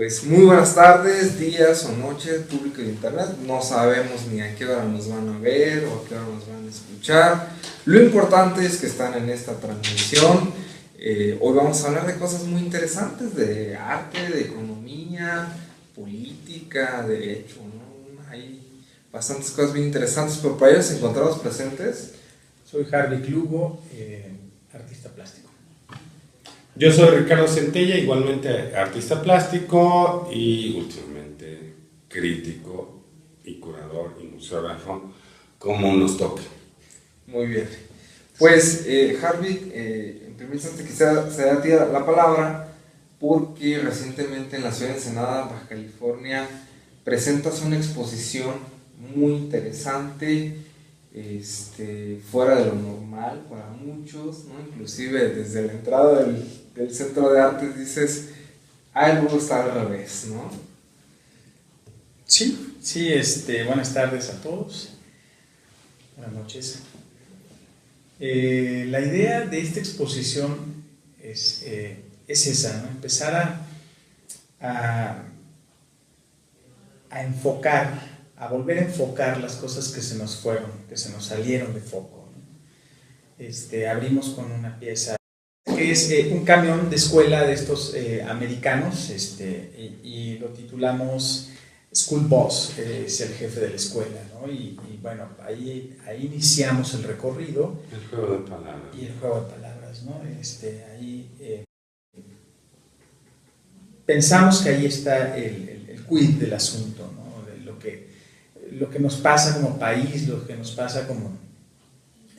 Pues muy buenas tardes, días o noches, público de internet. No sabemos ni a qué hora nos van a ver o a qué hora nos van a escuchar. Lo importante es que están en esta transmisión. Hoy vamos a hablar de cosas muy interesantes, de arte, de economía, política, derecho, ¿no? Hay bastantes cosas bien interesantes, pero para ellos encontrarlos presentes. Soy Harvick Lugo, artista plástico. Yo soy Ricardo Centella, igualmente artista plástico y últimamente crítico y curador y museógrafo, como nos toque. Muy bien. Pues, Harvick, en primer instante quisiera ceder a ti la palabra porque recientemente en la ciudad de Ensenada, Baja California, presentas una exposición muy interesante, fuera de lo normal para muchos, ¿no? Inclusive desde la entrada del Centro de Artes dices, el mundo está al revés, ¿no? Sí, buenas tardes a todos, buenas noches. La idea de esta exposición es esa, ¿no? Empezar a enfocar, a volver a enfocar las cosas que se nos fueron, que se nos salieron de foco, ¿no? Abrimos con una pieza que es un camión de escuela de estos americanos, y lo titulamos School Bus, es el jefe de la escuela, ¿no? Y bueno, ahí iniciamos el recorrido. El juego de palabras. Y el juego de palabras, ¿no? Pensamos que ahí está el quid del asunto, ¿no? De lo que nos pasa como país, lo que nos pasa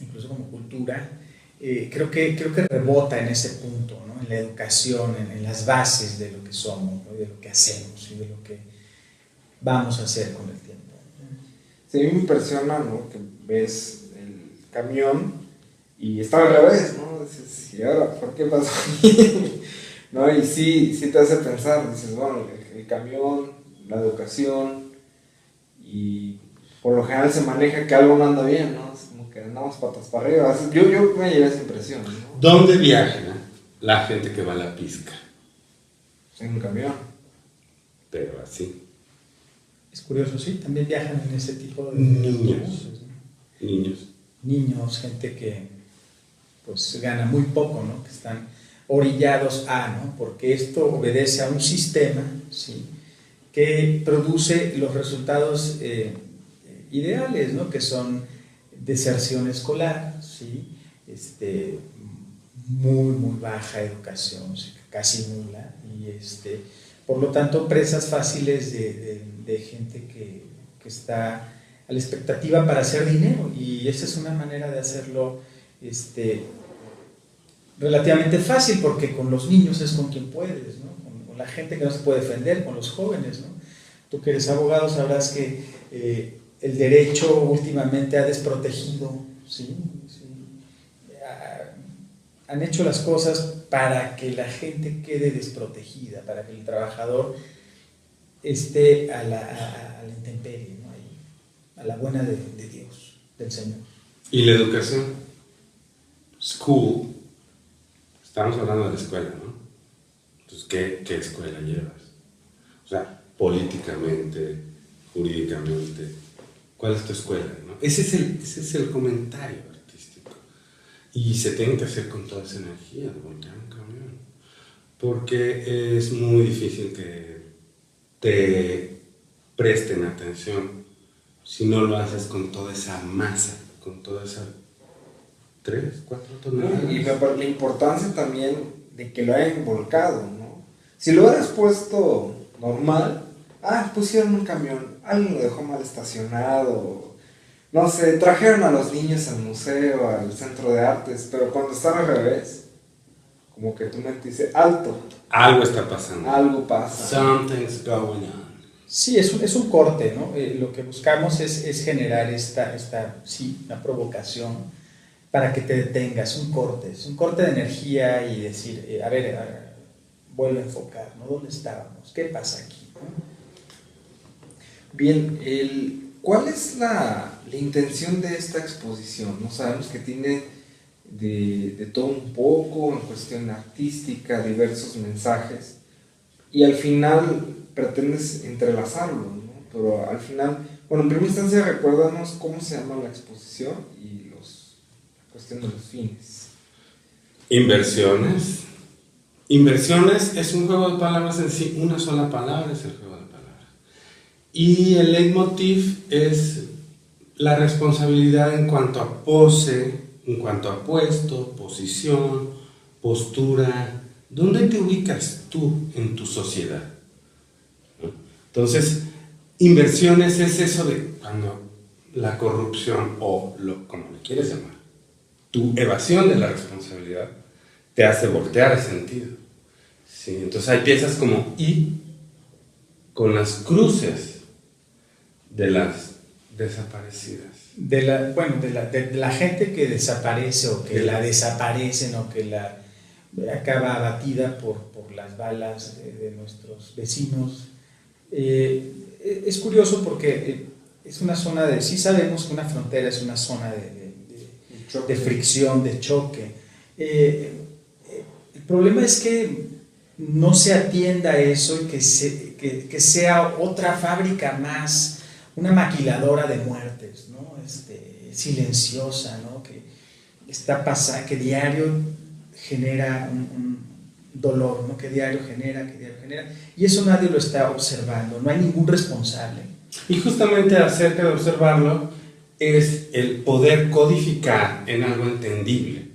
incluso como cultura. Creo que rebota en ese punto, ¿no? En la educación, en las bases de lo que somos, ¿no? De lo que hacemos y de lo que vamos a hacer con el tiempo. Sí, a mí me impresiona, ¿no? Que ves el camión y está al revés, ¿no? Dices, ¿y ahora por qué pasó aquí? ¿No? Y sí te hace pensar, dices, bueno, el camión, la educación, y por lo general se maneja que algo no anda bien, ¿no? Es como que andamos patas para arriba. Yo me llevé esa impresión, ¿no? ¿Dónde viaja la gente que va a la pizca? En un camión. Pero así. Es curioso, sí, también viajan en ese tipo de Niños. Niños, gente que pues gana muy poco, ¿no? Que están orillados ¿no? Porque esto obedece a un sistema, ¿sí? Que produce los resultados ideales, ¿no? Que son deserción escolar, ¿sí? Muy baja educación, ¿sí? Casi nula, y por lo tanto presas fáciles de gente que está a la expectativa para hacer dinero, y esa es una manera de hacerlo relativamente fácil, porque con los niños es con quien puedes, ¿no? Con la gente que no se puede defender, con los jóvenes, ¿no? Tú que eres abogado sabrás que el derecho últimamente ha desprotegido, ¿sí? Han hecho las cosas para que la gente quede desprotegida, para que el trabajador esté a la intemperie, ¿no? A la buena de Dios, del Señor. ¿Y la educación? School. Estamos hablando de la escuela, ¿no? Entonces, ¿qué escuela llevas? O sea, políticamente, jurídicamente, ¿cuál es tu escuela, no? Ese es el comentario artístico. Y se tiene que hacer con toda esa energía de voltear un camión. Porque es muy difícil que te presten atención si no lo haces con toda esa masa, con toda esa 3, 4 toneladas. Y la importancia también de que lo hayan volcado, ¿no? Si lo hubieras puesto normal, pusieron un camión, alguien lo dejó mal estacionado, no sé, trajeron a los niños al museo, al centro de artes, pero cuando están al revés, como que tu mente dice, alto. Algo está pasando. Algo pasa. Something's going on. Sí, es un corte, ¿no? Lo que buscamos es generar una provocación para que te detengas, un corte de energía y decir, vuelve a enfocar, ¿no? ¿Dónde estábamos? ¿Qué pasa aquí? Bien, ¿cuál es la intención de esta exposición? ¿No? Sabemos que tiene de todo un poco en cuestión artística, diversos mensajes, y al final pretendes entrelazarlo, ¿no? Pero al final, bueno, en primera instancia recuérdanos cómo se llama la exposición y la cuestión de los fines. Inversiones. Inversiones es un juego de palabras en sí, una sola palabra es el juego de palabras. Y el leitmotiv es la responsabilidad en cuanto a pose, en cuanto a puesto, posición, postura. ¿Dónde te ubicas tú en tu sociedad? ¿No? Entonces, inversiones es eso de cuando la corrupción o como le quieres llamar, tu evasión de la responsabilidad te hace voltear el sentido. ¿Sí? Entonces hay piezas como I con las cruces de las desaparecidas. De la gente que desaparece o que la desaparecen o que la acaba abatida por las balas de nuestros vecinos. Es curioso porque es una zona de, sí sabemos que una frontera es una zona de fricción, de choque. El problema es que no se atienda a eso y que sea otra fábrica más, una maquiladora de muertes, ¿no? Silenciosa, ¿no? Que diario genera un dolor, ¿no? Que diario genera, y eso nadie lo está observando, no hay ningún responsable. Y justamente acerca de observarlo es el poder codificar en algo entendible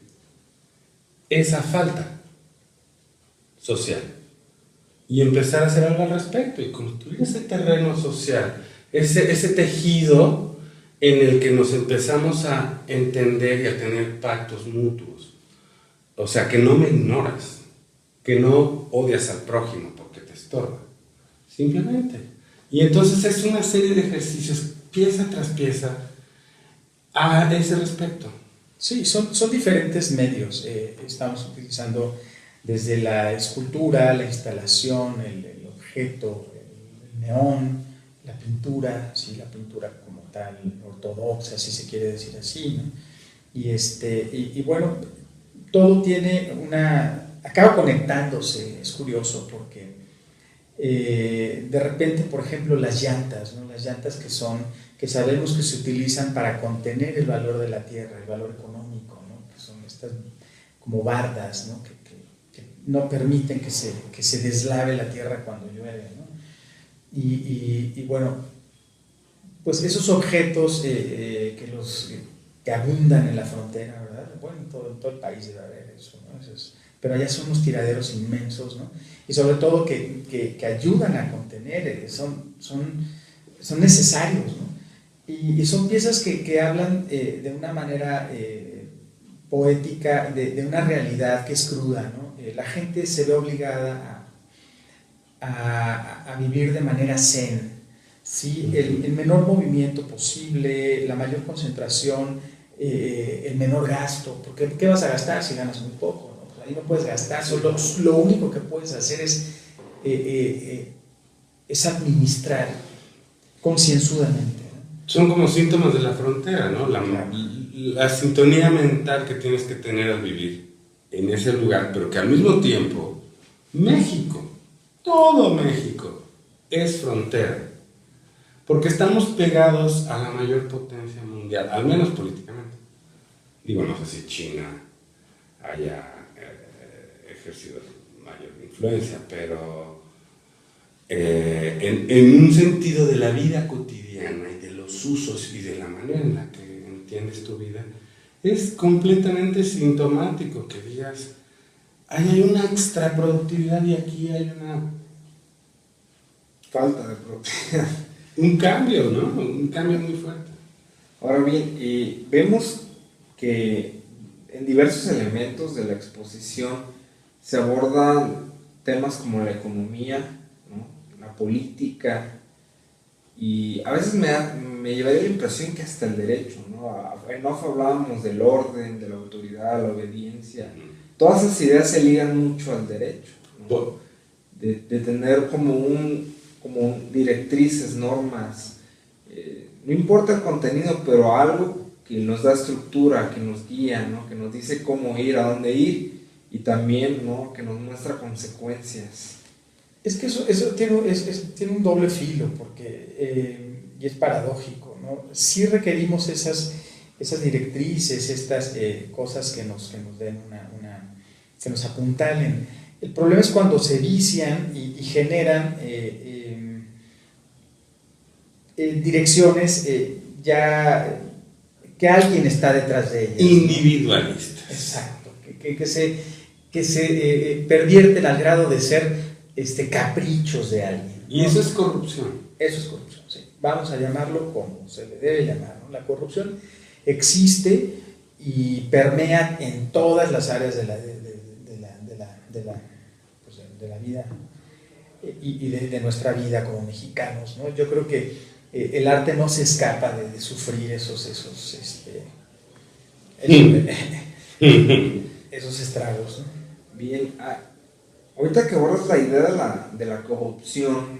esa falta social y empezar a hacer algo al respecto y construir ese terreno social, ese tejido en el que nos empezamos a entender y a tener pactos mutuos. O sea, que no me ignoras, que no odias al prójimo porque te estorba, simplemente. Y entonces es una serie de ejercicios, pieza tras pieza, a ese respecto. Sí, son diferentes medios. Estamos utilizando desde la escultura, la instalación, el objeto, el neón, la pintura, ¿sí? La pintura como tal, ortodoxa, si se quiere decir así, ¿no? Y bueno, todo tiene acaba conectándose, es curioso porque de repente, por ejemplo, las llantas, ¿no? Las llantas que sabemos que se utilizan para contener el valor de la tierra, el valor económico, ¿no? Que son estas como bardas, ¿no? Que no permiten que se deslave la tierra cuando llueve, ¿no? Y bueno, pues esos objetos que abundan en la frontera, ¿verdad? Bueno, en todo el país debe haber eso, ¿no? Pero allá son unos tiraderos inmensos, ¿no? Y sobre todo que ayudan a contener, son necesarios, ¿no? Y son piezas que hablan de una manera poética de una realidad que es cruda, ¿no? La gente se ve obligada a vivir de manera zen, ¿sí? El menor movimiento posible, la mayor concentración, el menor gasto, porque ¿qué vas a gastar si ganas muy poco, ¿no? Pues ahí no puedes gastar, lo único que puedes hacer es administrar concienzudamente, ¿no? Son como síntomas de la frontera, ¿no? La sintonía mental que tienes que tener al vivir en ese lugar, pero que al mismo tiempo México, todo México es frontera, porque estamos pegados a la mayor potencia mundial, al menos políticamente. Digo, no sé si China haya ejercido mayor influencia, pero en un sentido de la vida cotidiana y de los usos y de la manera en la que entiendes tu vida, es completamente sintomático que digas, ahí hay una extraproductividad y aquí hay una falta de productividad. Un cambio, ¿no? Un cambio muy fuerte. Ahora bien, vemos que en diversos elementos de la exposición se abordan temas como la economía, ¿no? La política, y a veces me llevaría la impresión que hasta el derecho, ¿no? En off hablábamos del orden, de la autoridad, la obediencia. Todas esas ideas se ligan mucho al derecho, ¿no? De tener como directrices, normas, no importa el contenido, pero algo que nos da estructura, que nos guía, ¿no? Que nos dice cómo ir, a dónde ir, y también, ¿no? Que nos muestra consecuencias. Es que eso tiene un doble filo, porque, y es paradójico, ¿no? Sí requerimos esas directrices, estas cosas que nos den que nos apuntalen. El problema es cuando se vician y generan direcciones ya que alguien está detrás de ellas. Individualistas. Exacto, que se pervierten al grado de ser caprichos de alguien, ¿no? Y eso es corrupción. Eso es corrupción, sí. Vamos a llamarlo como se le debe llamar, ¿no? La corrupción existe y permea en todas las áreas de la vida y de nuestra vida como mexicanos, ¿no? Yo creo que el arte no se escapa de sufrir esos estragos, ¿no? Bien, ahorita que abordas la idea de la corrupción,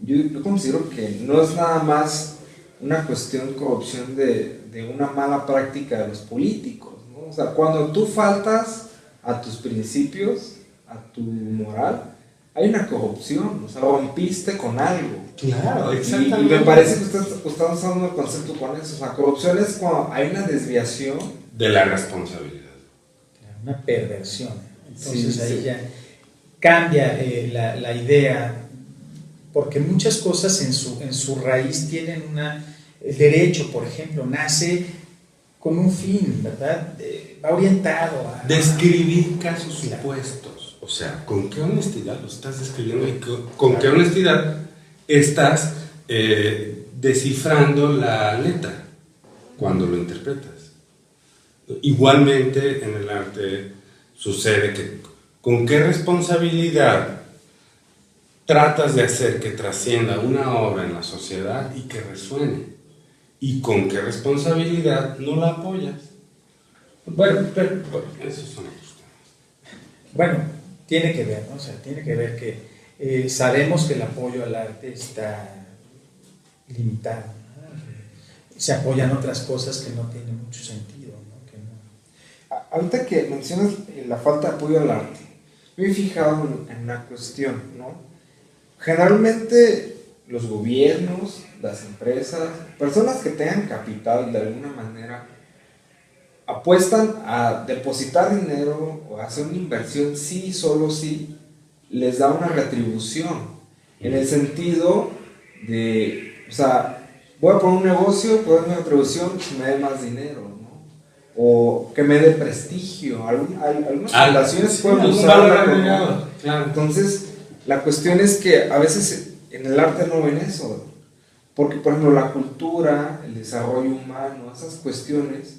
yo considero que no es nada más una cuestión de corrupción de una mala práctica de los políticos, ¿no? O sea, cuando tú faltas a tus principios, a tu moral, hay una corrupción, o sea, rompiste con algo. Claro, exactamente. Y me parece que estás usando el concepto con eso. O sea, corrupción es cuando hay una desviación de la responsabilidad. Una perversión. Entonces sí, ahí ya cambia la idea, porque muchas cosas en su raíz tienen el derecho, por ejemplo, nace con un fin, ¿verdad? Va orientado a describir casos supuestos. O sea, ¿con qué honestidad lo estás describiendo y con qué honestidad estás descifrando la letra cuando lo interpretas? Igualmente en el arte sucede que con qué responsabilidad tratas de hacer que trascienda una obra en la sociedad y que resuene, y con qué responsabilidad no la apoyas. Bueno, esos son otros temas. Bueno, tiene que ver, ¿no? O sea, tiene que ver que sabemos que el apoyo al arte está limitado, ¿no? Se apoyan otras cosas que no tienen mucho sentido, ¿no? Ahorita que mencionas la falta de apoyo al arte, me he fijado en una cuestión, ¿no? Generalmente los gobiernos, las empresas, personas que tengan capital de alguna manera, apuestan a depositar dinero o a hacer una inversión sí, solo sí, les da una retribución, en el sentido de, o sea, voy a poner un negocio, puedo dar una retribución si me dé más dinero, ¿no? O que me dé prestigio. Algunas fundaciones pueden usar agregado, claro. Entonces, la cuestión es que a veces en el arte no ven eso, porque por ejemplo la cultura, el desarrollo humano, esas cuestiones,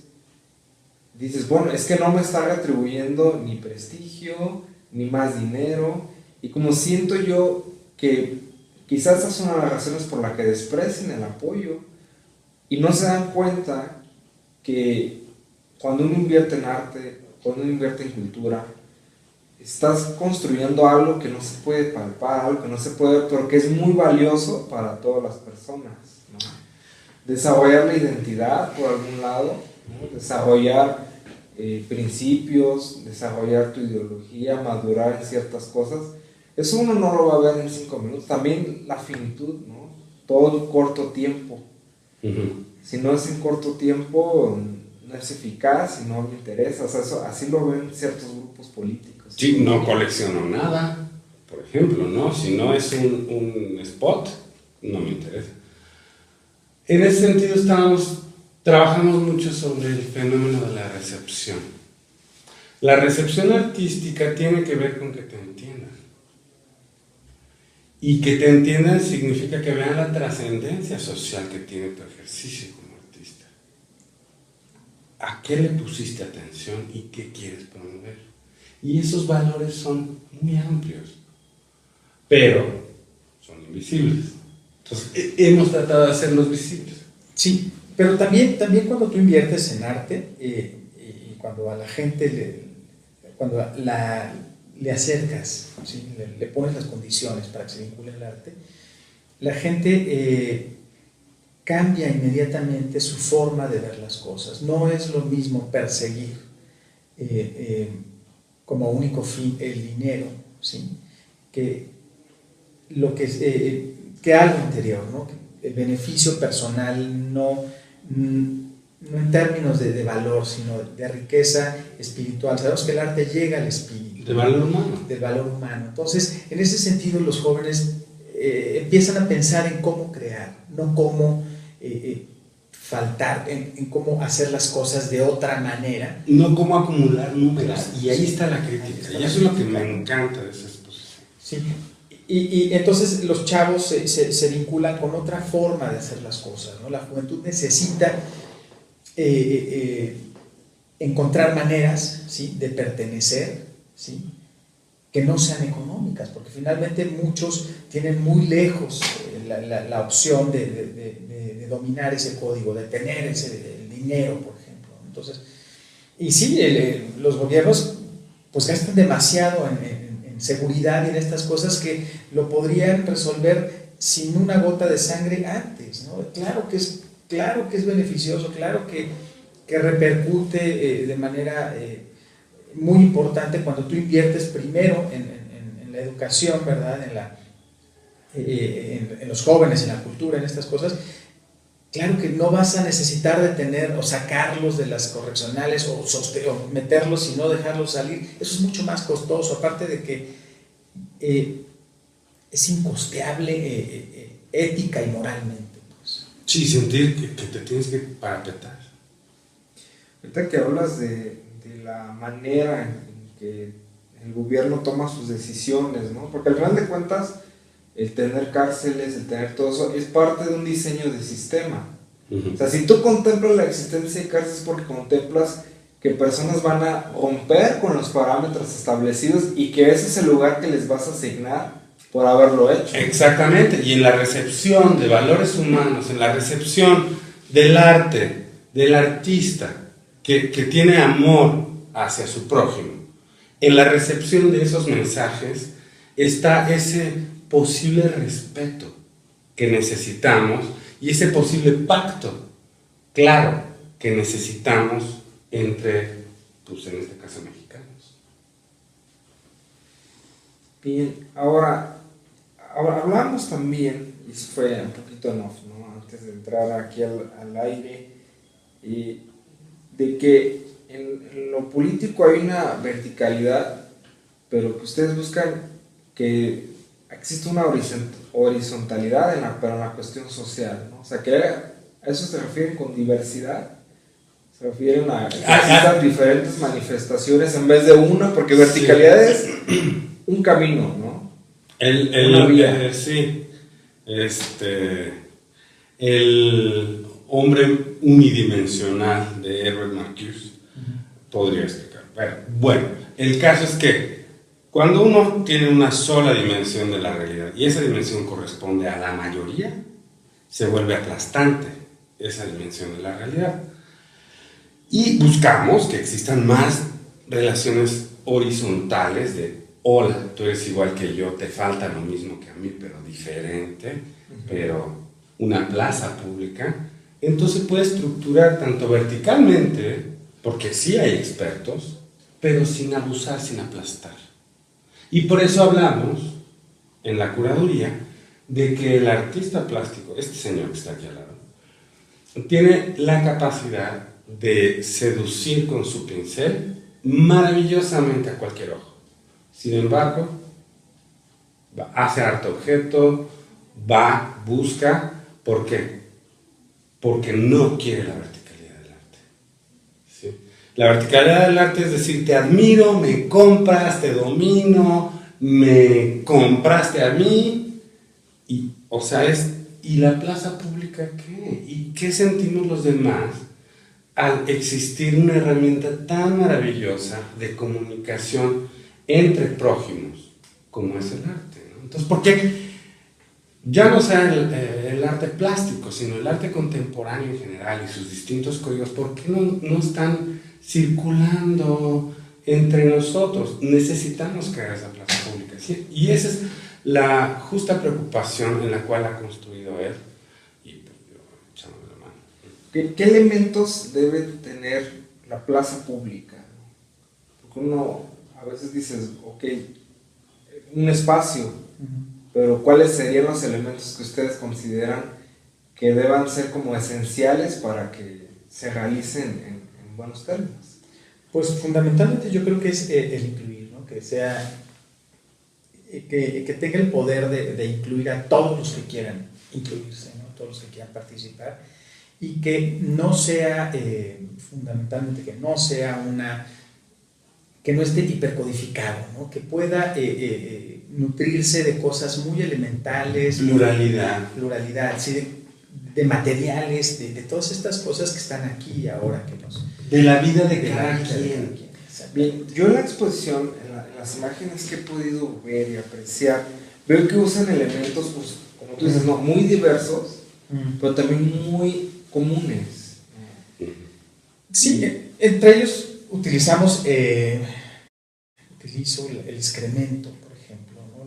dices, bueno, es que no me está retribuyendo ni prestigio, ni más dinero, y como siento yo que quizás esas son las razones por las que desprecian el apoyo, y no se dan cuenta que cuando uno invierte en arte, cuando uno invierte en cultura, estás construyendo algo que no se puede palpar, algo que no se puede ver, pero que es muy valioso para todas las personas, ¿no? Desarrollar la identidad por algún lado, ¿no? Desarrollar principios, desarrollar tu ideología, madurar en ciertas cosas. Eso uno no lo va a ver en 5 minutos. También la finitud, ¿no? Todo en corto tiempo. Si no es en corto tiempo, no es eficaz y no me interesa. O sea, eso, así lo ven ciertos grupos políticos. Sí, no colecciono nada, por ejemplo, ¿no? Si no es un spot, no me interesa. En ese sentido trabajamos mucho sobre el fenómeno de la recepción. La recepción artística tiene que ver con que te entiendan. Y que te entiendan significa que vean la trascendencia social que tiene tu ejercicio como artista. ¿A qué le pusiste atención y qué quieres promover? Y esos valores son muy amplios, pero son invisibles. Entonces, hemos tratado de hacerlos visibles. Sí, pero también cuando tú inviertes en arte y cuando a la gente le acercas, ¿sí? le pones las condiciones para que se vincule al arte, la gente cambia inmediatamente su forma de ver las cosas. No es lo mismo perseguir como único fin el dinero ¿sí? Que algo interior, ¿no? Que el beneficio personal no en términos de valor, sino de riqueza espiritual. Sabemos que el arte llega al espíritu. De valor humano. Del valor humano. Entonces, en ese sentido, los jóvenes empiezan a pensar en cómo crear, no cómo faltar, en cómo hacer las cosas de otra manera. No cómo acumular números. Claro, y ahí sí, está la crítica. Y eso es lo que me encanta de esa exposición. Sí. Y entonces los chavos se vinculan con otra forma de hacer las cosas, ¿no? La juventud necesita encontrar maneras, ¿sí?, de pertenecer, ¿sí?, que no sean económicas, porque finalmente muchos tienen muy lejos la opción de dominar ese código, de tener el dinero, por ejemplo. Entonces, y sí, los gobiernos pues gastan demasiado en seguridad y en estas cosas que lo podrían resolver sin una gota de sangre antes, ¿no? Claro que es beneficioso, claro que repercute de manera muy importante cuando tú inviertes primero en la educación, ¿verdad? En los jóvenes, en la cultura, en estas cosas. Claro que no vas a necesitar detener o sacarlos de las correccionales o meterlos y no dejarlos salir. Eso es mucho más costoso, aparte de que es incosteable ética y moralmente. Pues. Sí, sentir que te tienes que parapetar. Ahorita que hablas de la manera en que el gobierno toma sus decisiones, ¿no? Porque al final de cuentas, el tener cárceles, el tener todo eso, es parte de un diseño de sistema. Uh-huh. O sea, si tú contemplas la existencia de cárceles, porque contemplas que personas van a romper con los parámetros establecidos y que ese es el lugar que les vas a asignar por haberlo hecho. Exactamente, y en la recepción de valores humanos, en la recepción del arte, del artista, que tiene amor hacia su prójimo, en la recepción de esos mensajes está ese posible respeto que necesitamos y ese posible pacto, claro, que necesitamos entre, pues en este caso, mexicanos. Bien, ahora hablamos también, y eso fue un poquito en off, ¿no?, antes de entrar aquí al aire, de que en lo político hay una verticalidad, pero que ustedes buscan que existe una horizontalidad pero en la cuestión social, ¿no? O sea, que a eso se refieren con diversidad, se refieren a estas diferentes manifestaciones en vez de una, porque verticalidad es un camino, ¿no? Una vía. Sí, el hombre unidimensional de Herbert Marcuse podría explicar. Bueno, el caso es que cuando uno tiene una sola dimensión de la realidad y esa dimensión corresponde a la mayoría, se vuelve aplastante esa dimensión de la realidad. Y buscamos que existan más relaciones horizontales de hola, tú eres igual que yo, te falta lo mismo que a mí, pero diferente, pero una plaza pública. Entonces puede estructurar tanto verticalmente, porque sí hay expertos, pero sin abusar, sin aplastar. Y por eso hablamos en la curaduría de que el artista plástico, este señor que está aquí al lado, tiene la capacidad de seducir con su pincel maravillosamente a cualquier ojo. Sin embargo, hace arte objeto, busca, ¿por qué? Porque no quiere la verticalidad del arte. ¿Sí? La verticalidad del arte es decir, te admiro, me compras, te domino, me compraste a mí, ¿y la plaza pública qué? ¿Y qué sentimos los demás al existir una herramienta tan maravillosa de comunicación entre prójimos como es el arte, ¿no? Entonces, ¿por qué ya no sea el arte plástico, sino el arte contemporáneo en general y sus distintos códigos, por qué no están circulando entre nosotros? Necesitamos crear esa plaza pública, ¿sí? Y esa es la justa preocupación en la cual ha construido él, y pues yo echándole la mano. ¿Qué elementos debe tener la plaza pública? Porque uno a veces dices, ok, un espacio, pero ¿cuáles serían los elementos que ustedes consideran que deban ser como esenciales para que se realicen en buenos términos? Pues fundamentalmente yo creo que es el incluir, ¿no? Que sea, que tenga el poder de incluir a todos los que quieran incluirse, ¿no? Todos los que quieran participar, y que no sea, fundamentalmente, que no sea que no esté hipercodificado, ¿no? Que pueda nutrirse de cosas muy elementales. Pluralidad, sí, de materiales, de todas estas cosas que están aquí ahora. De la vida de cada quien. Bien, yo en la exposición, en las imágenes que he podido ver y apreciar, veo que usan elementos, pues, como tú dices, no, muy diversos, pero también muy comunes. Sí, entre ellos utilizo el excremento, por ejemplo, ¿no?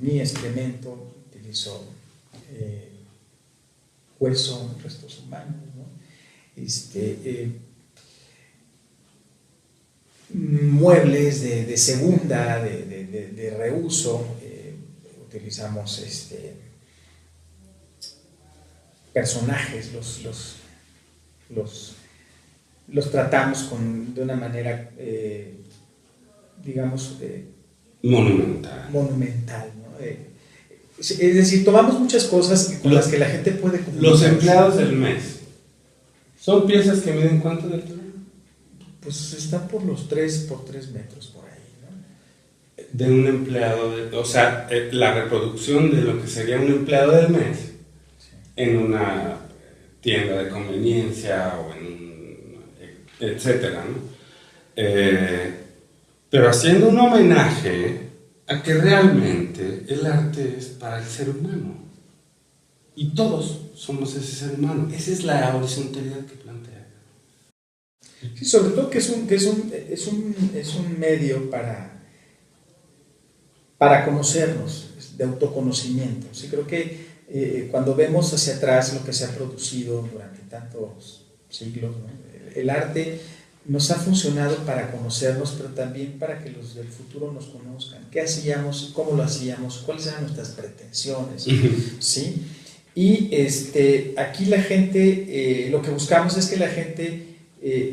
Mi excremento, utilizo hueso, restos humanos, ¿no? Muebles de segunda, de reuso, utilizamos personajes, los tratamos de una manera, digamos, monumental, ¿no? Es decir, tomamos muchas cosas con las que la gente puede comunicar. Los empleados del mes, ¿son piezas que miden cuánto de altura? Pues están por los 3 por 3 metros por ahí, ¿no? De un empleado, o sea, la reproducción de lo que sería un empleado del mes, sí, en una tienda de conveniencia o etcétera, ¿no? Pero haciendo un homenaje a que realmente el arte es para el ser humano y todos somos ese ser humano. Esa es la horizontalidad que plantea. Sí, sobre todo que es un medio para conocernos, de autoconocimiento. Sí, creo que cuando vemos hacia atrás lo que se ha producido durante tantos siglos, ¿no? El arte nos ha funcionado para conocernos, pero también para que los del futuro nos conozcan. ¿Qué hacíamos? ¿Cómo lo hacíamos? ¿Cuáles eran nuestras pretensiones? ¿Sí? Y aquí la gente, lo que buscamos es que la gente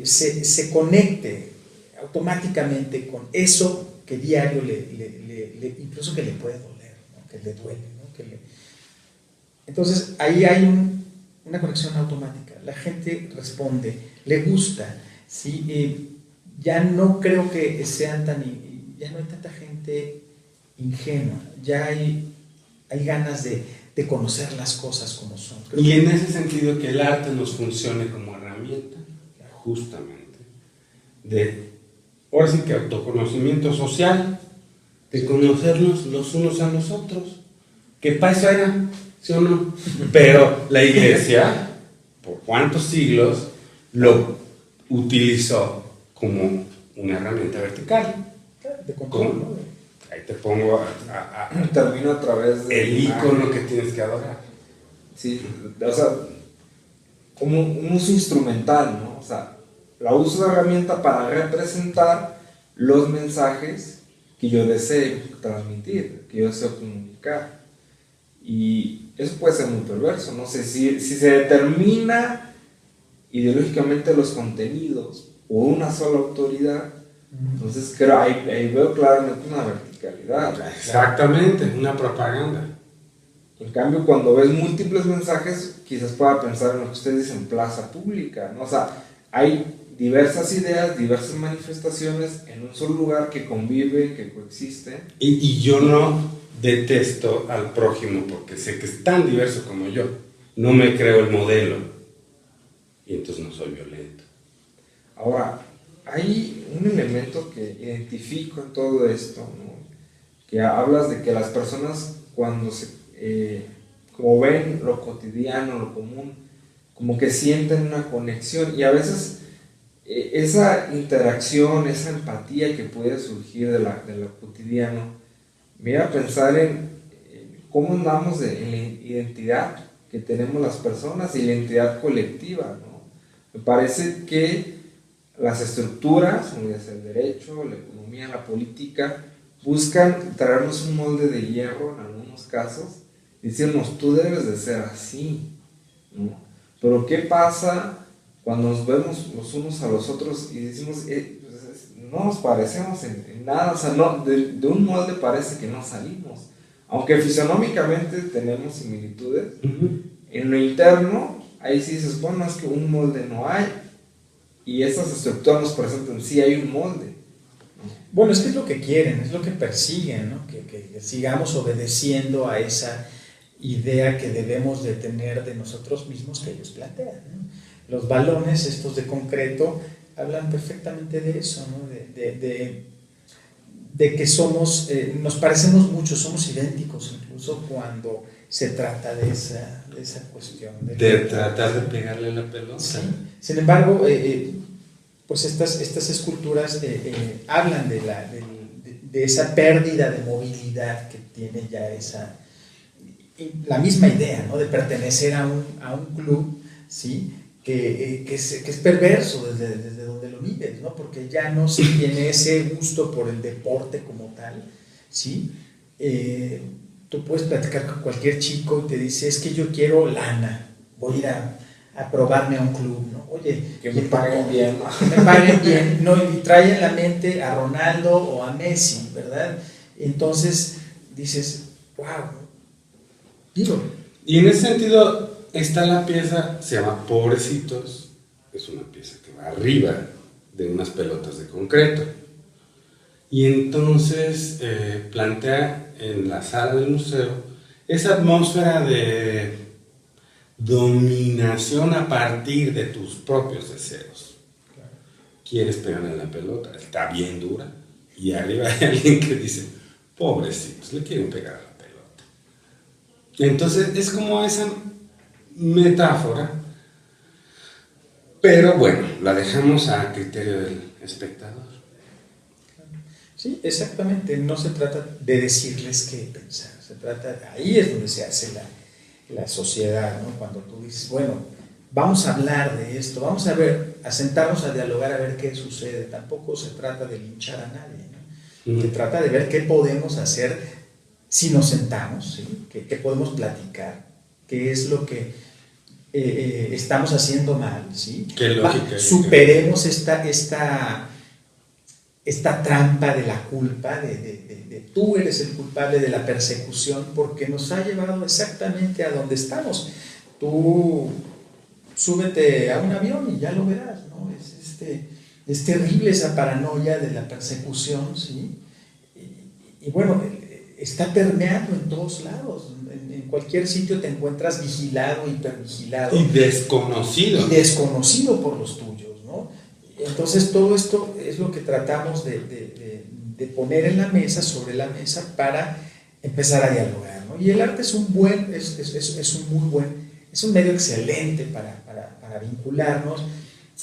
se conecte automáticamente con eso que diario incluso que le puede doler, ¿no? Que le duele, ¿no? Entonces ahí hay una conexión automática. La gente responde, le gusta, ¿sí? Ya no creo que sean ya no hay tanta gente ingenua, ya hay ganas de conocer las cosas como son. Y en ese sentido que el arte nos funcione como herramienta, justamente, ahora sí que autoconocimiento social, de conocernos los unos a los otros, que para eso era, ¿sí o no? Pero la iglesia, por cuántos siglos, lo utilizó como una herramienta vertical. De control, ¿no? Ahí te pongo termino a través de el icono que tienes que adorar. Sí, o sea, como un uso instrumental, ¿no? O sea, la uso de herramienta para representar los mensajes que yo deseo transmitir, que yo deseo comunicar. Y eso puede ser muy perverso, no sé, si se determina ideológicamente los contenidos por una sola autoridad, entonces creo, ahí veo claramente una verticalidad. Exactamente, una propaganda. En cambio, cuando ves múltiples mensajes, quizás pueda pensar en lo que ustedes dicen, plaza pública, ¿no? O sea, hay diversas ideas, diversas manifestaciones en un solo lugar que conviven, que coexisten. Y yo no detesto al prójimo porque sé que es tan diverso como yo. No me creo el modelo y entonces no soy violento. Ahora, hay un elemento que identifico en todo esto, ¿no? Que hablas de que las personas cuando como ven lo cotidiano, lo común, como que sienten una conexión y a veces esa interacción, esa empatía que puede surgir de lo cotidiano, me iba a pensar en cómo andamos en la identidad que tenemos las personas y la identidad colectiva, ¿no? Me parece que las estructuras, como es el derecho, la economía, la política, buscan traernos un molde de hierro en algunos casos, decirnos, tú debes de ser así, ¿no? Pero ¿qué pasa cuando nos vemos los unos a los otros y decimos, pues, no nos parecemos en nada? O sea, no, de un molde parece que no salimos. Aunque fisionómicamente tenemos similitudes, en lo interno, ahí sí dices, bueno, es que un molde no hay. Y estas estructuras nos presentan, sí hay un molde. Bueno, es que es lo que quieren, es lo que persiguen, ¿no? Que sigamos obedeciendo a esa idea que debemos de tener de nosotros mismos que ellos plantean, ¿no? Los balones estos de concreto hablan perfectamente de eso, ¿no? De que somos, nos parecemos mucho, somos idénticos, incluso cuando se trata de esa cuestión. De tratar de pegarle la pelota. Sí. Sin embargo, pues estas esculturas hablan de esa pérdida de movilidad que tiene ya la misma idea, ¿no? De pertenecer a un club, ¿sí? Que es perverso desde donde lo vives, ¿no? Porque ya no se tiene ese gusto por el deporte como tal, ¿sí? Tú puedes platicar con cualquier chico y te dice, es que yo quiero lana, voy a ir a probarme a un club, ¿no? Oye, que me paguen bien, ¿no? Que me paguen bien, ¿no? Y trae en la mente a Ronaldo o a Messi, ¿verdad? Entonces dices, wow, digo. Y en ese sentido está la pieza, se llama Pobrecitos, es una pieza que va arriba de unas pelotas de concreto. Y entonces plantea en la sala del museo esa atmósfera de dominación a partir de tus propios deseos. Quieres pegarle la pelota, está bien dura, y arriba hay alguien que dice, pobrecitos, le quieren pegar a la pelota. Entonces es como esa metáfora, pero bueno, la dejamos a criterio del espectador. Sí, exactamente, no se trata de decirles qué pensar, se trata, ahí es donde se hace la sociedad, ¿no? Cuando tú dices, bueno, vamos a hablar de esto, vamos a sentarnos a dialogar a ver qué sucede. Tampoco se trata de linchar a nadie, ¿no? Se trata de ver qué podemos hacer si nos sentamos, ¿sí? ¿Qué podemos platicar? ¿Qué es lo que estamos haciendo mal? ¿Sí? Qué lógica. Superemos esta trampa de la culpa, de tú eres el culpable de la persecución, porque nos ha llevado exactamente a donde estamos. Tú súbete a un avión y ya lo verás, ¿no? Es terrible esa paranoia de la persecución, ¿sí? Y bueno, está permeando en todos lados. En cualquier sitio te encuentras vigilado, hipervigilado. Y desconocido. Y desconocido por los tuyos, ¿no? Entonces todo esto es lo que tratamos de poner en la mesa, sobre la mesa, para empezar a dialogar, ¿no? Y el arte es un medio excelente para vincularnos,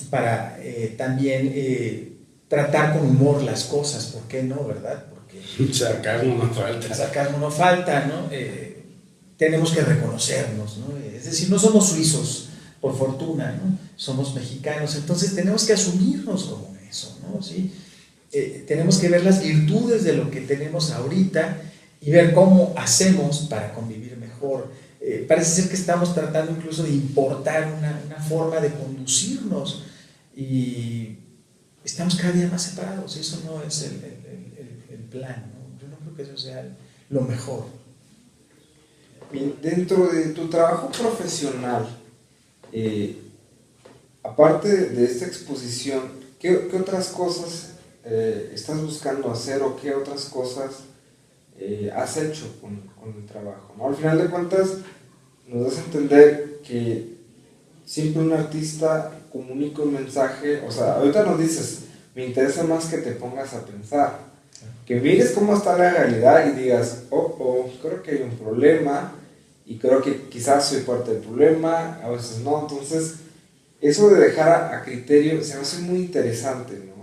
para también tratar con humor las cosas, ¿por qué no, verdad? Porque sarcasmo no falta. Sarcasmo no falta, ¿no? Tenemos que reconocernos, ¿no? Es decir, no somos suizos, por fortuna, ¿no? Somos mexicanos, entonces tenemos que asumirnos como eso, ¿no? ¿Sí? Tenemos que ver las virtudes de lo que tenemos ahorita y ver cómo hacemos para convivir mejor. Parece ser que estamos tratando incluso de importar una forma de conducirnos y estamos cada día más separados, y eso no es el plan, ¿no? Yo no creo que eso sea lo mejor. Bien, dentro de tu trabajo profesional, aparte de esta exposición, ¿qué otras cosas estás buscando hacer o qué otras cosas has hecho con el trabajo, ¿no? Al final de cuentas, nos das a entender que siempre un artista comunica un mensaje. O sea, ahorita nos dices, me interesa más que te pongas a pensar, que mires cómo está la realidad y digas, creo que hay un problema y creo que quizás soy parte del problema, a veces no. Entonces, eso de dejar a criterio se me hace muy interesante, ¿no?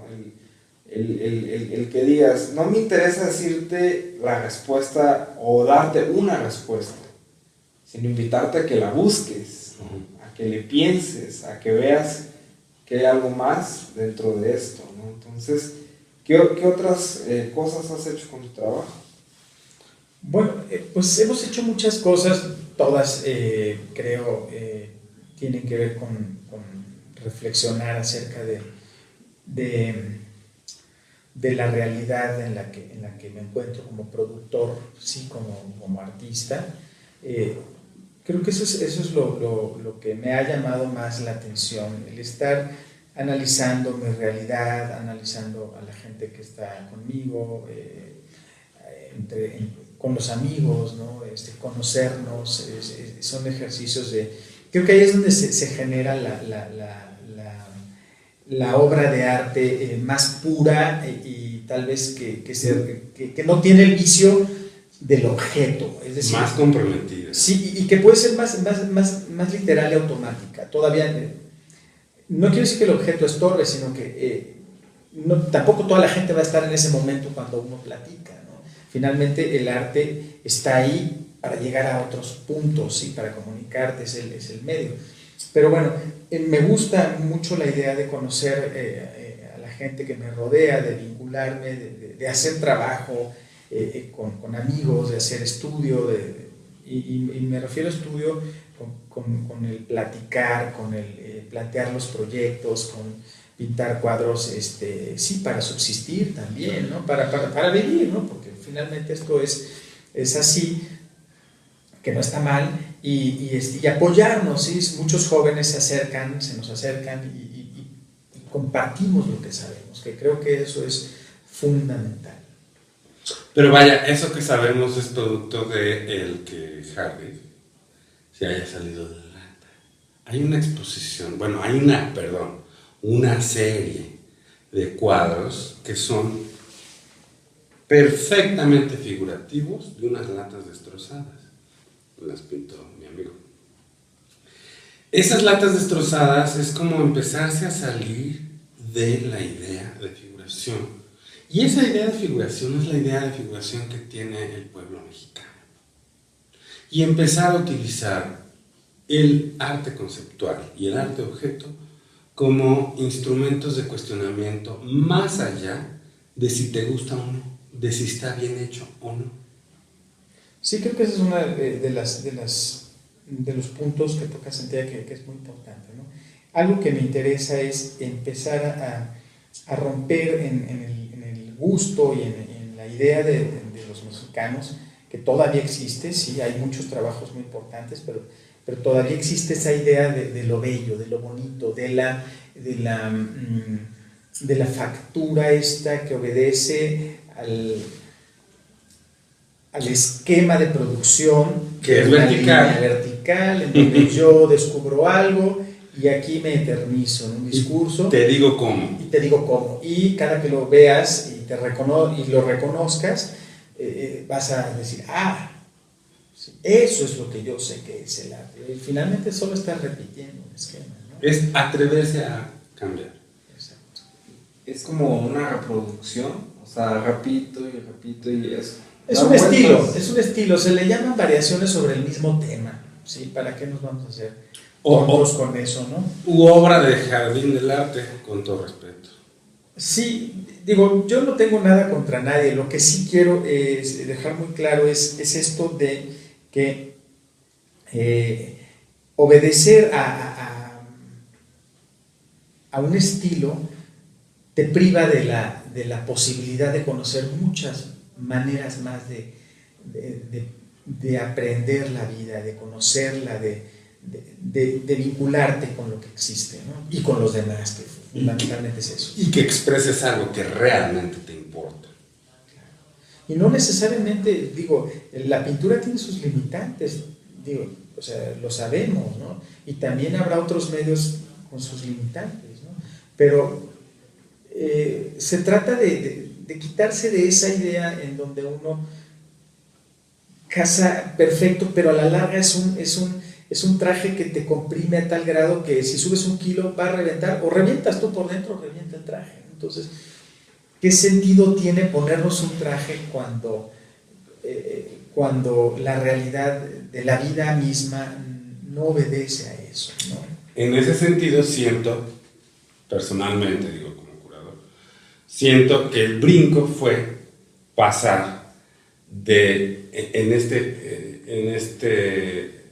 El que digas, no me interesa decirte la respuesta o darte una respuesta, sino invitarte a que la busques, ¿no? A que le pienses, a que veas que hay algo más dentro de esto, ¿no? Entonces, ¿Qué otras cosas has hecho con tu trabajo? Bueno, pues hemos hecho muchas cosas, todas creo tienen que ver con reflexionar acerca de la realidad en la que me encuentro como productor, sí, como artista. Creo que eso es lo que me ha llamado más la atención, el estar analizando mi realidad, analizando a la gente que está conmigo, con los amigos, ¿no? Conocernos, son ejercicios de... Creo que ahí es donde se genera la obra de arte más pura y tal vez que no tiene el vicio del objeto, es decir, más comprometida. Sí, y que puede ser más literal y automática. Todavía no quiero decir que el objeto estorbe, sino que tampoco toda la gente va a estar en ese momento cuando uno platica, ¿no? Finalmente el arte está ahí para llegar a otros puntos, ¿sí? Para comunicarte, es el medio. Pero bueno, me gusta mucho la idea de conocer a la gente que me rodea, de vincularme, de hacer trabajo con amigos, de hacer estudio, y me refiero a estudio con el platicar, con el plantear los proyectos, con pintar cuadros, sí, para subsistir también, ¿no? Para vivir, ¿no? Porque finalmente esto es así, que no está mal, y apoyarnos, ¿sí? Muchos jóvenes se nos acercan y compartimos lo que sabemos, que creo que eso es fundamental. Pero vaya, eso que sabemos es producto de el que Harvey se haya salido de la lata. Hay una exposición, bueno, una serie de cuadros que son perfectamente figurativos de unas latas destrozadas. Las pintó mi amigo. Esas latas destrozadas es como empezarse a salir de la idea de figuración. Y esa idea de figuración es la idea de figuración que tiene el pueblo mexicano. Y empezar a utilizar el arte conceptual y el arte objeto como instrumentos de cuestionamiento más allá de si te gusta o no, de si está bien hecho o no. Sí, creo que ese es uno de los puntos que toca Santiago que es muy importante, ¿no? Algo que me interesa es empezar a romper en el gusto y en la idea de los mexicanos, que todavía existe, sí, hay muchos trabajos muy importantes, pero todavía existe esa idea de lo bello, de lo bonito, de la factura esta que obedece al esquema de producción, que es una vertical. línea vertical, en donde yo descubro algo y aquí me eternizo en un discurso. Te digo cómo. Y te digo cómo. Y cada que lo veas y lo reconozcas, vas a decir, sí, eso es lo que yo sé que es el arte. Y finalmente solo estás repitiendo un esquema, ¿no? Es atreverse a cambiar. Exacto. Es como una reproducción, o sea, repito y eso. Es un estilo, se le llaman variaciones sobre el mismo tema, ¿sí? ¿Para qué nos vamos a hacer tontos con eso, no? U obra de jardín del arte, con todo respeto. Sí, digo, yo no tengo nada contra nadie, lo que sí quiero es dejar muy claro es esto de que obedecer a un estilo te priva de la posibilidad de conocer muchas maneras más de aprender la vida, de conocerla, de vincularte con lo que existe, ¿no? Y con los demás, que fundamentalmente es eso. Y que expreses algo que realmente te importa. Y no necesariamente, digo, la pintura tiene sus limitantes, digo, o sea, lo sabemos, ¿no? Y también habrá otros medios con sus limitantes, ¿no? Pero se trata de quitarse de esa idea en donde uno casa perfecto, pero a la larga es un traje que te comprime a tal grado que si subes 1 kilo va a reventar, o revientas tú por dentro, o revienta el traje. Entonces, ¿qué sentido tiene ponernos un traje cuando la realidad de la vida misma no obedece a eso, ¿no? En ese sentido siento, personalmente digo como curador, siento que el brinco fue pasar en este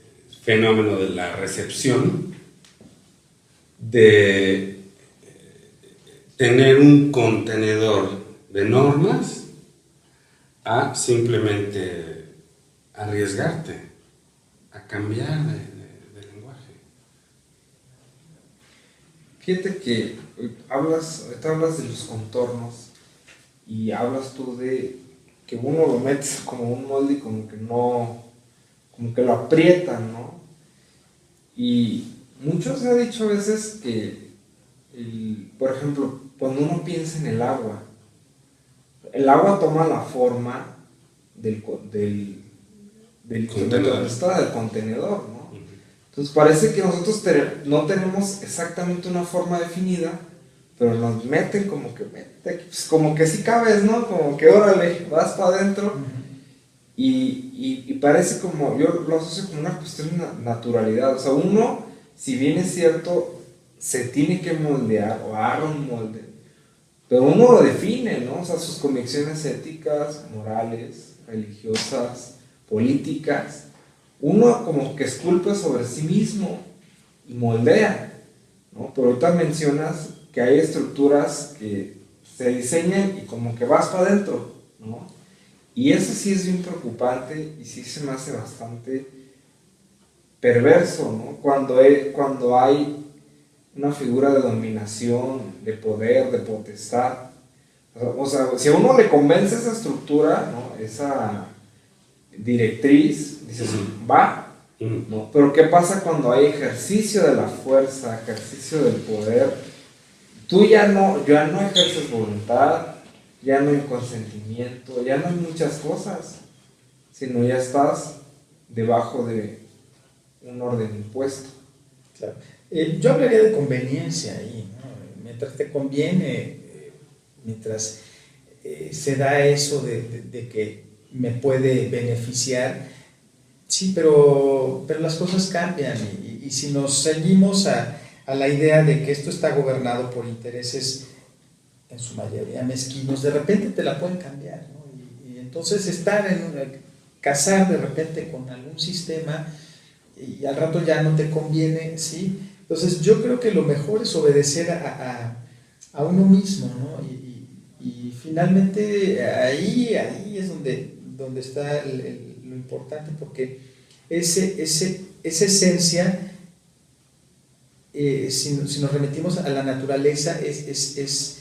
fenómeno de la recepción, de tener un contenedor de normas, a simplemente arriesgarte a cambiar de lenguaje. Fíjate que ahorita hablas de los contornos y hablas tú de que uno lo metes como un molde y como que no, como que lo aprietan, ¿no? Y mucho se ha dicho a veces que, por ejemplo, cuando uno piensa en el agua toma la forma del Contenedor. del contenedor, ¿no? Entonces parece que nosotros no tenemos exactamente una forma definida, pero nos meten como que, pues como que sí cabes, ¿no? Como que órale, vas para adentro. Y parece como, yo lo asocio como una cuestión de naturalidad. O sea, uno, si bien es cierto, se tiene que moldear o agarra un molde, pero uno lo define, ¿no? O sea, sus convicciones éticas, morales, religiosas, políticas, uno como que esculpe sobre sí mismo y moldea, ¿no? Pero ahorita mencionas que hay estructuras que se diseñan y como que vas para adentro, ¿no? Y eso sí es bien preocupante y sí se me hace bastante perverso, ¿no? Cuando hay una figura de dominación, de poder, de potestad. O sea, si a uno le convence esa estructura, ¿no? Esa directriz, dices, va, ¿no? Pero ¿qué pasa cuando hay ejercicio de la fuerza, ejercicio del poder? Tú ya no ejerces voluntad, ya no hay consentimiento, ya no hay muchas cosas, sino ya estás debajo de un orden impuesto. Claro. Yo hablaría de conveniencia ahí, ¿no? Mientras te conviene, mientras se da eso de que me puede beneficiar, sí, pero las cosas cambian y si nos ceñimos a la idea de que esto está gobernado por intereses en su mayoría mezquinos, de repente te la pueden cambiar, ¿no? Y entonces casar de repente con algún sistema y al rato ya no te conviene, ¿sí? Entonces yo creo que lo mejor es obedecer a uno mismo, ¿no? Y finalmente ahí es donde está lo importante, porque esa esencia, si nos remitimos a la naturaleza, es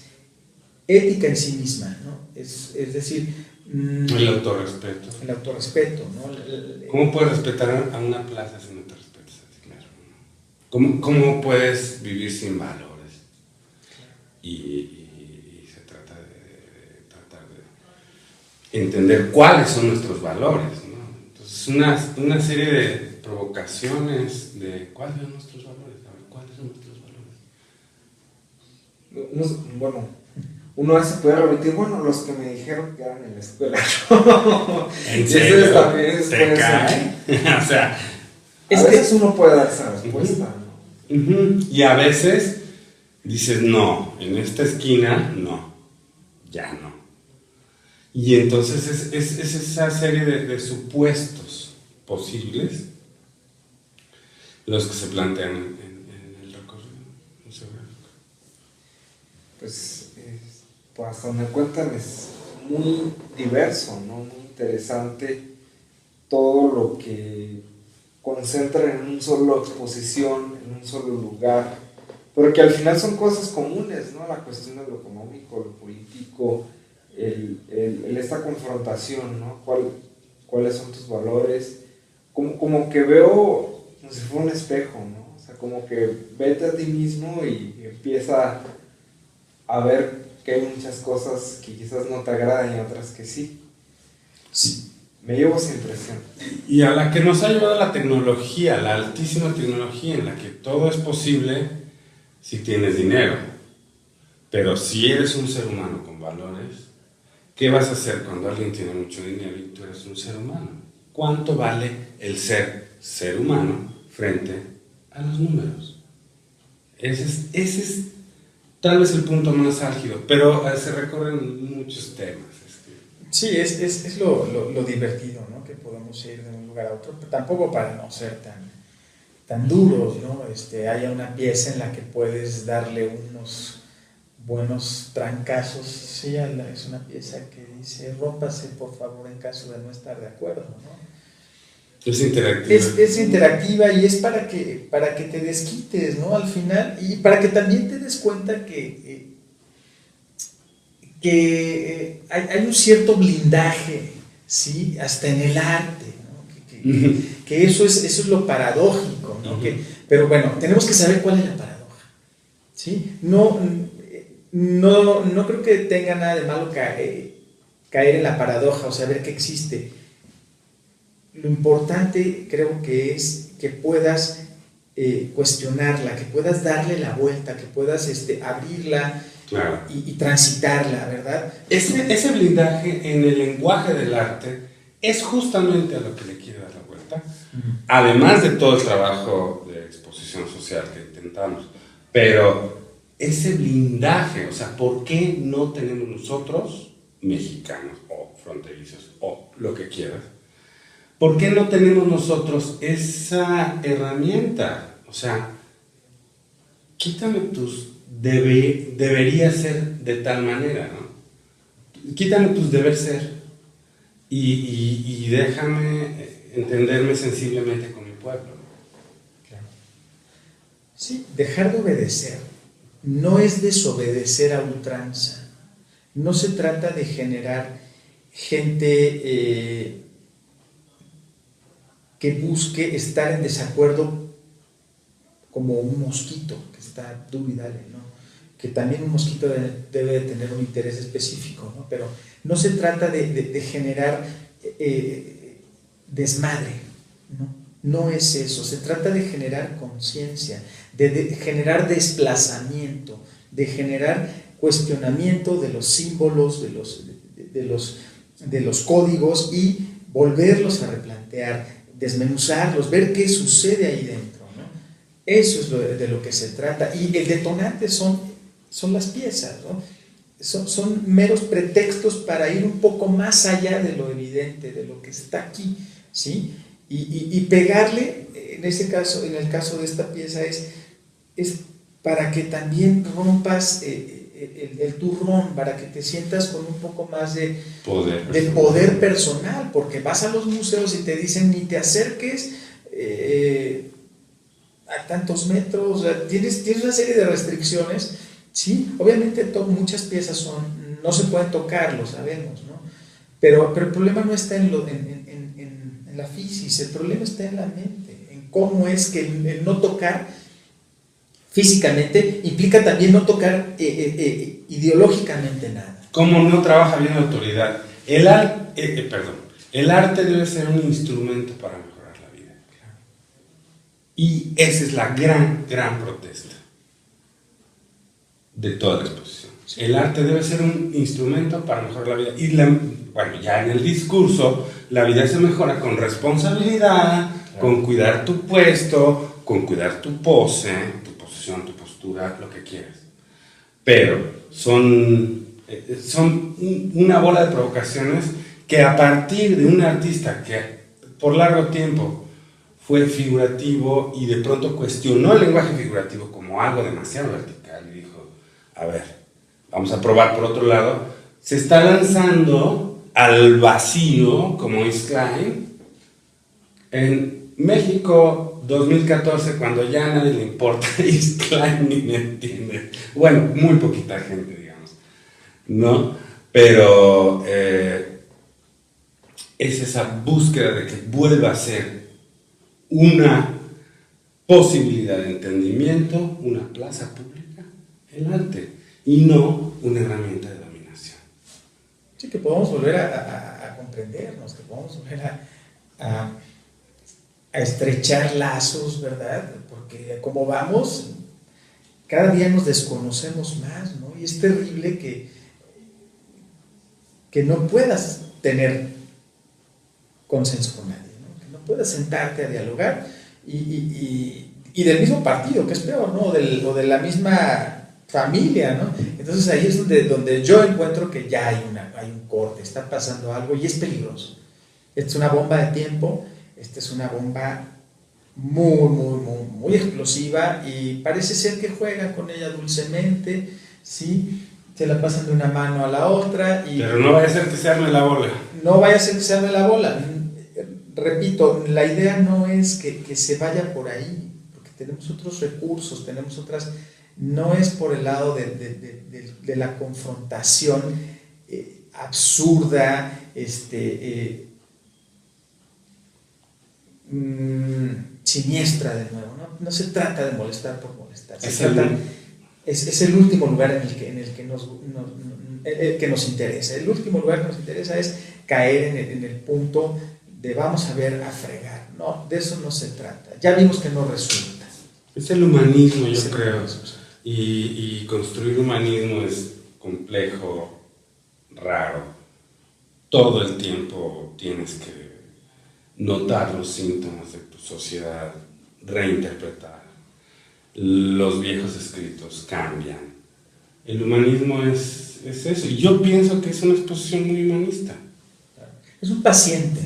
ética en sí misma, ¿no? Es decir, el autorrespeto. El autorrespeto, ¿no? ¿Cómo puedes respetar a una plaza si no te respetas a ti? Claro. ¿Cómo puedes vivir sin valores? Y se trata de tratar de entender cuáles son nuestros valores, ¿no? Entonces, una serie de provocaciones de cuáles son nuestros valores. A ver, ¿cuáles son nuestros valores? Bueno, uno a veces puede repetir, bueno, los que me dijeron que eran en la escuela. ¿En serio? También ¿Te cae? O sea, a veces uno puede dar esa respuesta, ¿no? Y a veces dices, no, en esta esquina, no, ya no. Y entonces es esa serie de supuestos posibles los que se plantean en el recorrido. Pues hasta donde cuentan es muy diverso, ¿no? Muy interesante todo lo que concentra en una sola exposición, en un solo lugar, pero que al final son cosas comunes, ¿no? La cuestión de lo económico, lo político, esta confrontación, ¿no? ¿Cuáles son tus valores? Como que veo como si fuera un espejo, ¿no? O sea, como que vete a ti mismo y empieza a ver que hay muchas cosas que quizás no te agradan y otras que sí. Sí. Me llevo esa impresión. Y a la que nos ha llevado la tecnología, la altísima tecnología en la que todo es posible si tienes dinero. Pero si eres un ser humano con valores, ¿qué vas a hacer cuando alguien tiene mucho dinero y tú eres un ser humano? ¿Cuánto vale el ser humano frente a los números? Ese es tal vez el punto más álgido, pero se recorren muchos temas. Sí, es lo divertido, ¿no? Que podemos ir de un lugar a otro, pero tampoco para no ser tan duros, ¿no? Haya una pieza en la que puedes darle unos buenos trancazos. Sí, es una pieza que dice, rómpase por favor en caso de no estar de acuerdo, ¿no? Es interactiva. Es interactiva y es para que te desquites, ¿no? Al final, y para que también te des cuenta que hay un cierto blindaje, ¿sí? Hasta en el arte, ¿no? Que eso es lo paradójico, ¿no? Pero bueno, tenemos que saber cuál es la paradoja, ¿sí? No creo que tenga nada de malo caer en la paradoja, o saber que existe. Lo importante creo que es que puedas cuestionarla, que puedas darle la vuelta, que puedas abrirla. Claro. Y transitarla, ¿verdad? Ese blindaje en el lenguaje del arte es justamente a lo que le quiero dar la vuelta, además de todo el trabajo de exposición social que intentamos, pero ese blindaje, o sea, ¿por qué no tenemos nosotros, mexicanos o fronterizos o lo que quieras, por qué no tenemos nosotros esa herramienta? O sea, quítame tus debería ser de tal manera, ¿no? Quítame tus deber ser y déjame entenderme sensiblemente con mi pueblo. Claro. Sí, dejar de obedecer no es desobedecer a ultranza. No se trata de generar gente que busque estar en desacuerdo como un mosquito que está duro y dale, ¿no? Que también un mosquito debe de tener un interés específico, ¿no? Pero no se trata de generar desmadre, ¿no? No es eso, se trata de generar conciencia, de generar desplazamiento, de generar cuestionamiento de los símbolos, de los códigos y volverlos a replantear, desmenuzarlos, ver qué sucede ahí dentro. Eso es de lo que se trata. Y el detonante son las piezas, ¿no? Son meros pretextos para ir un poco más allá de lo evidente, de lo que está aquí, ¿sí? Y pegarle, en el caso de esta pieza, es para que también rompas el turrón, para que te sientas con un poco más de poder personal, porque vas a los museos y te dicen ni te acerques a tantos metros, o sea, tienes una serie de restricciones, sí, obviamente muchas piezas no se pueden tocar, lo sabemos, ¿no? Pero el problema no está en la fisis, el problema está en la mente, en cómo es que el no tocar físicamente implica también no tocar ideológicamente nada. ¿Cómo no trabaja bien la autoridad? El arte debe ser un instrumento para mejorar la vida. Y esa es la gran protesta de toda la exposición. Sí. El arte debe ser un instrumento para mejorar la vida. Y bueno, ya en el discurso, la vida se mejora con responsabilidad, claro, con cuidar tu puesto, con cuidar tu pose, tu posición, tu postura, lo que quieras. Pero son una bola de provocaciones que a partir de un artista que por largo tiempo fue figurativo y de pronto cuestionó el lenguaje figurativo como algo demasiado vertical y dijo, a ver, vamos a probar por otro lado, se está lanzando al vacío como Yves Klein en México 2014, cuando ya a nadie le importa Yves Klein ni me entiende, bueno, muy poquita gente, digamos, ¿no? Pero es esa búsqueda de que vuelva a ser una posibilidad de entendimiento, una plaza pública, el arte, y no una herramienta de dominación. Sí, que podamos volver a comprendernos, que podamos volver a estrechar lazos, ¿verdad? Porque como vamos, cada día nos desconocemos más, ¿no? Y es terrible que no puedas tener consenso con nadie, ¿no? Que no puedas sentarte a dialogar y del mismo partido, que es peor, ¿no? O de la misma familia, ¿no? Entonces ahí es donde yo encuentro que ya hay un corte, está pasando algo y es peligroso. Esta es una bomba de tiempo, esta es una bomba muy explosiva y parece ser que juegan con ella dulcemente, ¿sí? Se la pasan de una mano a la otra. Pero no vaya a ser que se arme la bola. No vaya a ser que se arme la bola. Repito, la idea no es que se vaya por ahí, porque tenemos otros recursos, tenemos otras... No es por el lado de la confrontación absurda, siniestra de nuevo, ¿no? No se trata de molestar por molestar, es el último lugar en el que nos interesa. El último lugar que nos interesa es caer en el punto de vamos a ver a fregar. No, de eso no se trata. Ya vimos que no resulta. Es el humanismo, yo creo. Y construir humanismo es complejo, raro. Todo el tiempo tienes que notar los síntomas de tu sociedad, reinterpretar. Los viejos escritos cambian. El humanismo es eso. Y yo pienso que es una exposición muy humanista. Es un paciente.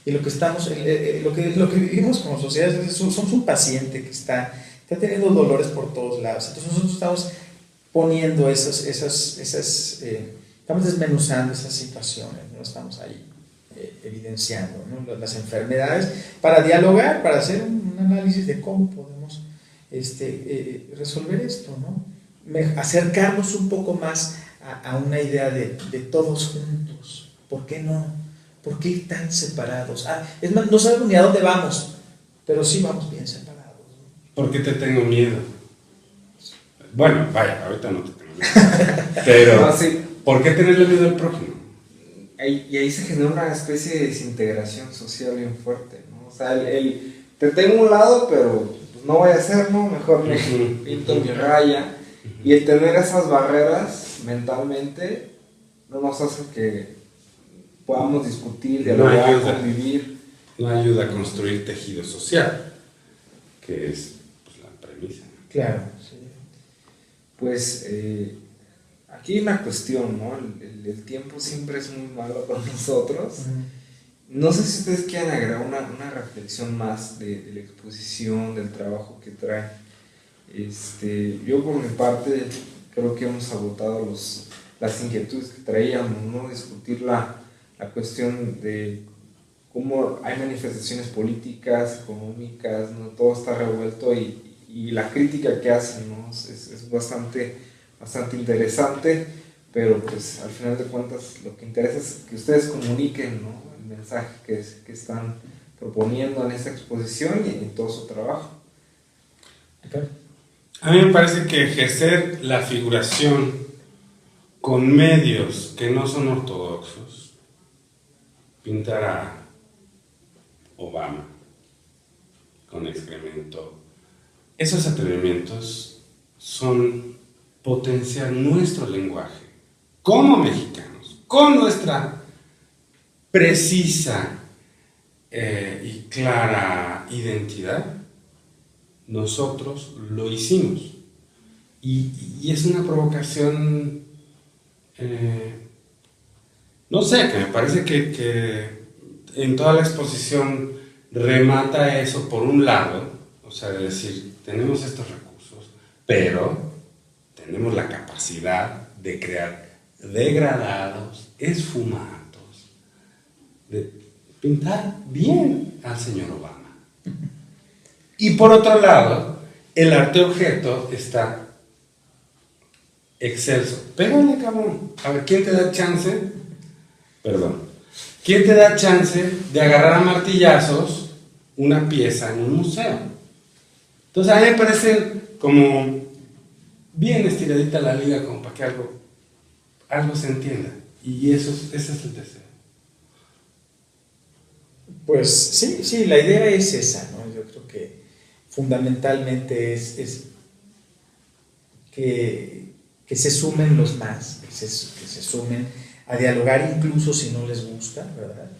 Y lo que estamos, lo que vivimos como sociedad somos un paciente que está teniendo dolores por todos lados. Entonces nosotros estamos poniendo estamos desmenuzando esas situaciones, no estamos ahí evidenciando, ¿no? Las enfermedades para dialogar, para hacer un análisis de cómo podemos resolver esto, ¿no? Acercarnos un poco más a una idea de todos juntos. ¿Por qué no? ¿Por qué ir tan separados? Es más, no sabemos ni a dónde vamos, pero sí vamos bien separados. ¿Por qué te tengo miedo? Bueno, vaya, ahorita no te tengo miedo. Pero, no, sí. ¿Por qué tenerle miedo al prójimo? Y ahí se genera una especie de desintegración social bien fuerte, ¿no? O sea, te tengo a un lado, pero pues, no voy a hacer, ¿no? Mejor me pinto mi raya. Y el tener esas barreras mentalmente no nos hace que podamos discutir, dialogar, convivir. No ayuda a construir tejido social, que es pues, la premisa. Claro, sí. Pues aquí hay una cuestión, ¿no? El tiempo siempre es muy malo con nosotros. No sé si ustedes quieren agregar una reflexión más de la exposición, del trabajo que trae. Yo por mi parte creo que hemos agotado las inquietudes que traíamos, ¿no? Discutir la cuestión de cómo hay manifestaciones políticas, económicas, ¿no? Todo está revuelto y la crítica que hacen, ¿no? Es bastante interesante, pero pues al final de cuentas lo que interesa es que ustedes comuniquen, ¿no? El mensaje que están proponiendo en esta exposición y en todo su trabajo. Okay. A mí me parece que ejercer la figuración con medios que no son ortodoxos, pintar a Obama con excremento, esos atrevimientos son potenciar nuestro lenguaje como mexicanos, con nuestra precisa y clara identidad. Nosotros lo hicimos y es una provocación, no sé, que me parece que en toda la exposición remata eso por un lado, o sea, de decir, tenemos estos recursos, pero tenemos la capacidad de crear degradados, esfumados, de pintar bien al señor Obama. Y por otro lado, el arte objeto está excelso. Pégale, cabrón. A ver, ¿quién te da chance? Perdón. ¿Quién te da chance de agarrar a martillazos una pieza en un museo? Entonces a mí me parece como bien estiradita la liga como para que algo se entienda. Y ese es el deseo. Pues sí, la idea es esa, ¿no? Yo creo que fundamentalmente es que se sumen los más, que se sumen a dialogar incluso si no les gusta, ¿verdad?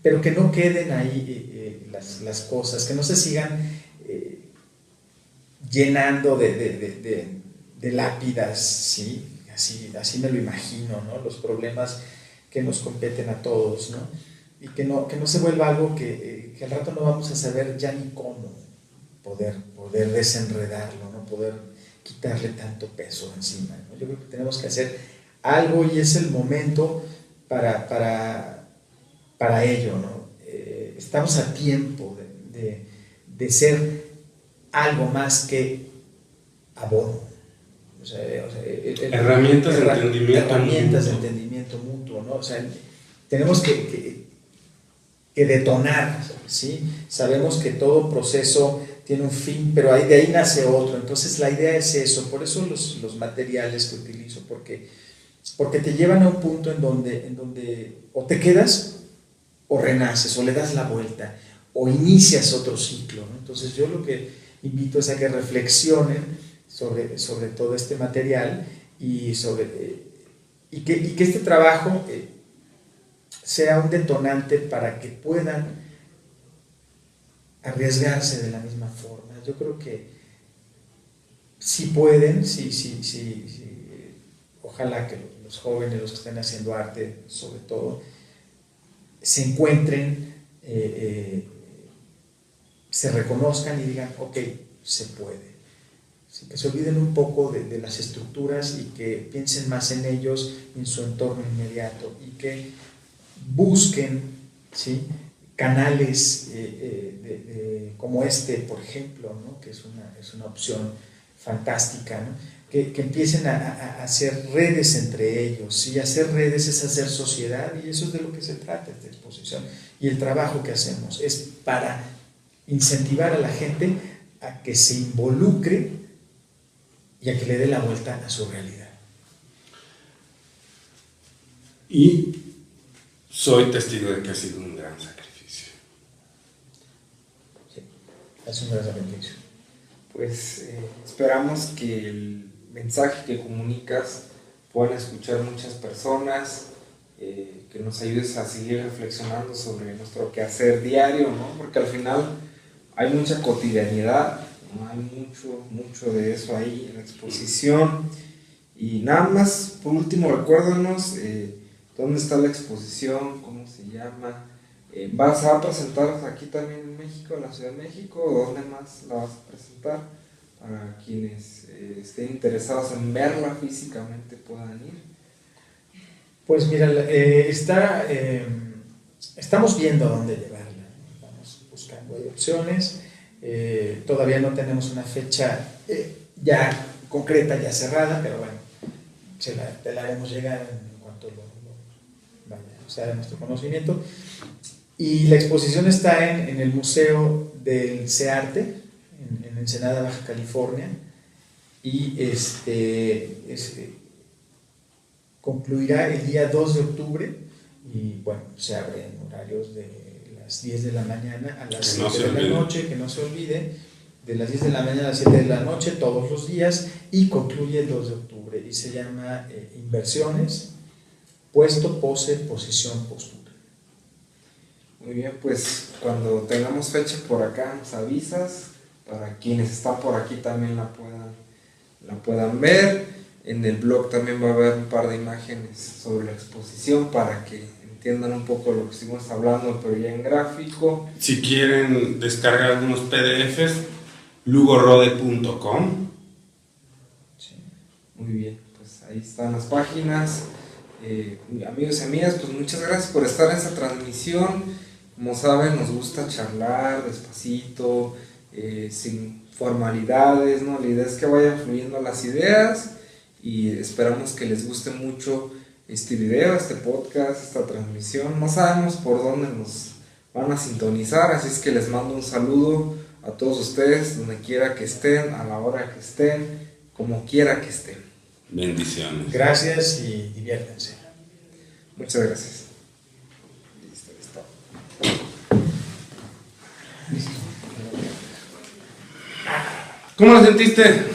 Pero que no queden ahí las cosas, que no se sigan llenando de lápidas, ¿sí? Así me lo imagino, ¿no? Los problemas que nos competen a todos, ¿no? Y que no se vuelva algo que al rato no vamos a saber ya ni cómo poder desenredarlo, ¿no? Poder quitarle tanto peso encima, ¿no? Yo creo que tenemos que hacer algo y es el momento para ello, ¿no? Estamos a tiempo de ser algo más que abono. O sea, herramientas de entendimiento mutuo, ¿no? O sea, tenemos que detonar, ¿sí? Sabemos que todo proceso tiene un fin, pero de ahí nace otro. Entonces la idea es eso, por eso los materiales que utilizo, porque te llevan a un punto en donde o te quedas o renaces, o le das la vuelta, o inicias otro ciclo, ¿no? Entonces yo lo que invito es a que reflexionen sobre todo este material y que este trabajo sea un detonante para que puedan arriesgarse de la misma forma. Yo creo que si pueden, ojalá que los jóvenes, los que estén haciendo arte, sobre todo, se encuentren, se reconozcan y digan, ok, se puede. Así que se olviden un poco de las estructuras y que piensen más en ellos, en su entorno inmediato, y que busquen, ¿sí?, canales como este, por ejemplo, ¿no?, que es una opción fantástica, ¿no?, que empiecen a hacer redes entre ellos. ¿Sí? Hacer redes es hacer sociedad, y eso es de lo que se trata esta exposición. Y el trabajo que hacemos es para incentivar a la gente a que se involucre y a que le dé la vuelta a su realidad. Y soy testigo de que ha sido un gran sacrificio. Sí, es un gran sacrificio. Pues esperamos que el mensaje que comunicas puedan escuchar muchas personas, que nos ayudes a seguir reflexionando sobre nuestro quehacer diario, ¿no? Porque al final hay mucha cotidianidad, ¿no? Hay mucho de eso ahí en la exposición. Y nada más, por último, recuérdanos dónde está la exposición, cómo se llama. ¿Vas a presentar aquí también en México, en la Ciudad de México, o dónde más la vas a presentar? Para quienes estén interesados en verla físicamente puedan ir. Pues mira, estamos viendo a dónde llevarla. Vamos buscando, hay opciones. Todavía no tenemos una fecha ya concreta, ya cerrada, pero bueno, te la haremos llegar en cuanto sea de nuestro conocimiento. Y la exposición está en el Museo del CEARTE, en Ensenada, Baja California, y concluirá el día 2 de octubre, y bueno, se abre en horarios de las 10 de la mañana a las 7 de la noche, que no se olvide, de las 10 de la mañana a las 7 de la noche todos los días, y concluye el 2 de octubre, y se llama Inversiones, puesto, pose, posición, postura. Muy bien, pues cuando tengamos fecha por acá nos avisas, para quienes están por aquí también la puedan ver. En el blog también va a haber un par de imágenes sobre la exposición para que entiendan un poco lo que estuvimos hablando, pero ya en gráfico. Si quieren descargar algunos PDFs, lugorode.com. Sí, muy bien, pues ahí están las páginas. Amigos y amigas, pues muchas gracias por estar en esta transmisión. Como saben, nos gusta charlar despacito, sin formalidades, ¿no? La idea es que vayan fluyendo las ideas, y esperamos que les guste mucho este video, este podcast, esta transmisión. No sabemos por dónde nos van a sintonizar, así es que les mando un saludo a todos ustedes, donde quiera que estén, a la hora que estén, como quiera que estén. Bendiciones. Gracias y diviértanse. Muchas gracias. ¿Cómo lo sentiste?